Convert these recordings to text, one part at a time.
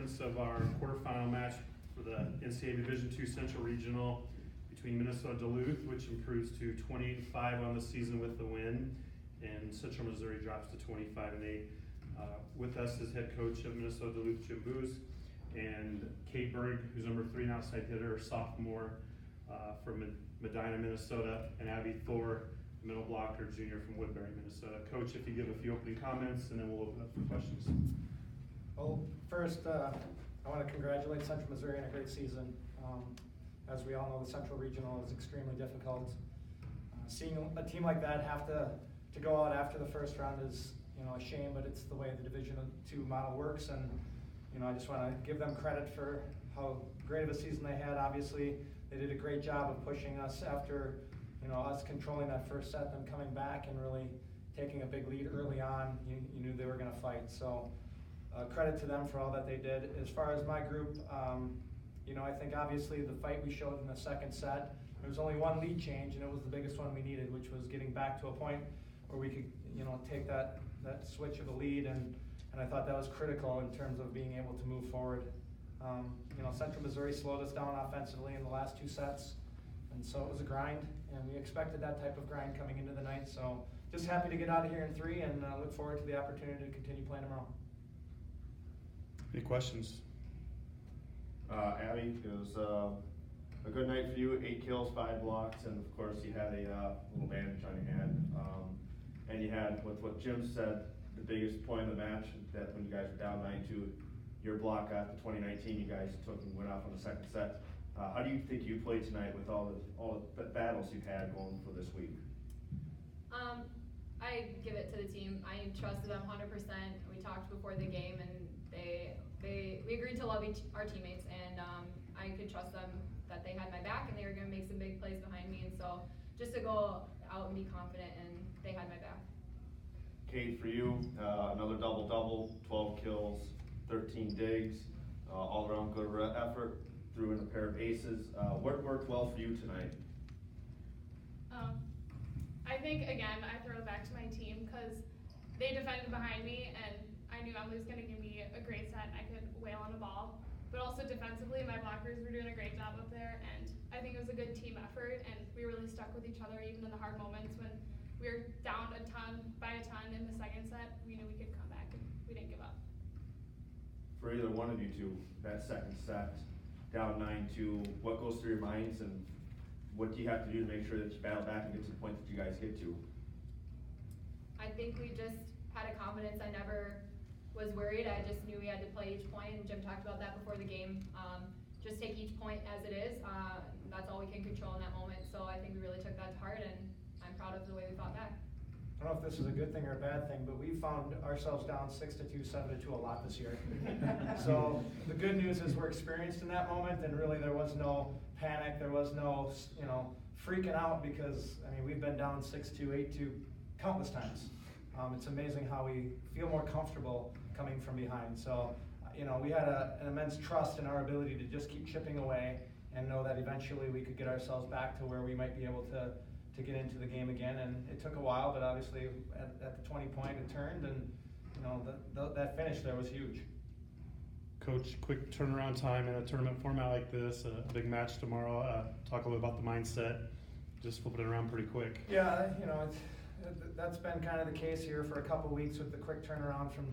importance of our quarterfinal match for the NCAA Division II Central Regional between Minnesota Duluth, which improves to 28-5 on the season with the win, and Central Missouri drops to 25-8. With us is head coach of Minnesota Duluth, Jim Booz, and Kate Berg, who's number 3 an outside hitter, sophomore from Medina, Minnesota, and Abby Thor, middle blocker, junior from Woodbury, Minnesota. Coach, if you give a few opening comments, and then we'll open up for questions. Well, first, I want to congratulate Central Missouri on a great season. As we all know, the Central Regional is extremely difficult. Seeing a team like that have to go out after the first round is, a shame, but it's the way the Division II model works, and I just want to give them credit for how great of a season they had. Obviously, they did a great job of pushing us after, us controlling that first set, them coming back and really taking a big lead early on. You knew they were going to fight, so credit to them for all that they did. As far as my group, I think obviously the fight we showed in the second set, there was only one lead change, and it was the biggest one we needed, which was getting back to a point where we could, take that switch of a lead, and I thought that was critical in terms of being able to move forward. Central Missouri slowed us down offensively in the last 2 sets, and so it was a grind, and we expected that type of grind coming into the night. So just happy to get out of here in 3, and look forward to the opportunity to continue playing tomorrow. Any questions? Abby, it was a good night for you. 8 kills, 5 blocks, and of course you had a little bandage on your hand. And you had, with what Jim said, the biggest point of the match, that when you guys were down 9-2, your block after 2019, you guys took and went off on the second set. How do you think you played tonight with all the battles you've had going for this week? I give it to the team. I trusted them 100%. We talked before the game, and we agreed to love our teammates, and I could trust them that they had my back and they were going to make some big plays behind me. And so just to go out and be confident, and they had my back. Kate, for you, another double-double, 12 kills, 13 digs, all around good effort, threw in a pair of aces. What worked well for you tonight? I think, again, I throw it back to my team because they defended behind me, and I knew Emily was going to give me a great set and I could wail on the ball. But also defensively, my blockers were doing a great job up there, and I think it was a good team effort, and we really stuck with each other even in the hard moments when we were down by a ton in the second set. We knew we could come back, and we didn't give up. For either one of you two, that second set, down 9-2, what goes through your minds, and what do you have to do to make sure that you battle back and get to the point that you guys get to? I think we just had a confidence. I never was worried. I just knew we had to play each point, and Jim talked about that before the game. Just take each point as it is. That's all we can control in that moment. So I think we really took that to heart, and I'm proud of the way we fought back. I don't know if this is a good thing or a bad thing, but we found ourselves down 6-2, 7-2 a lot this year. So the good news is we're experienced in that moment, and really there was no panic, there was no freaking out, because we've been down 6-2, 8-2 countless times. It's amazing how we feel more comfortable coming from behind. So we had an immense trust in our ability to just keep chipping away and know that eventually we could get ourselves back to where we might be able to get into the game again. And it took a while, but obviously at the 20 point it turned, and that finish there was huge. Coach, quick turnaround time in a tournament format like this, a big match tomorrow. Talk a little about the mindset, just flipping it around pretty quick. Yeah, that's been kind of the case here for a couple weeks with the quick turnaround from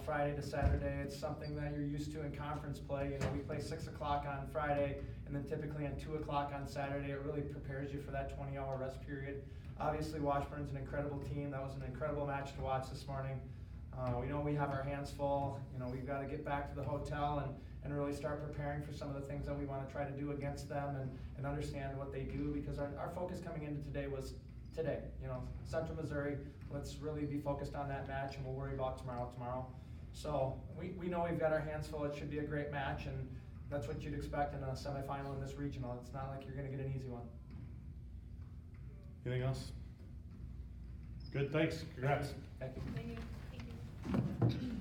Friday to Saturday. It's something that you're used to in conference play. We play 6 o'clock on Friday, and then typically on 2 o'clock on Saturday. It really prepares you for that 20-hour rest period. Obviously, Washburn's an incredible team. That was an incredible match to watch this morning. We know we have our hands full. We've got to get back to the hotel and really start preparing for some of the things that we want to try to do against them, and understand what they do, because our focus coming into today was today. Central Missouri, let's really be focused on that match, and we'll worry about tomorrow. So we know we've got our hands full. It should be a great match, and that's what you'd expect in a semifinal in this regional. It's not like you're going to get an easy one. Anything else? Good, thanks. Congrats. Thank you. Thank you.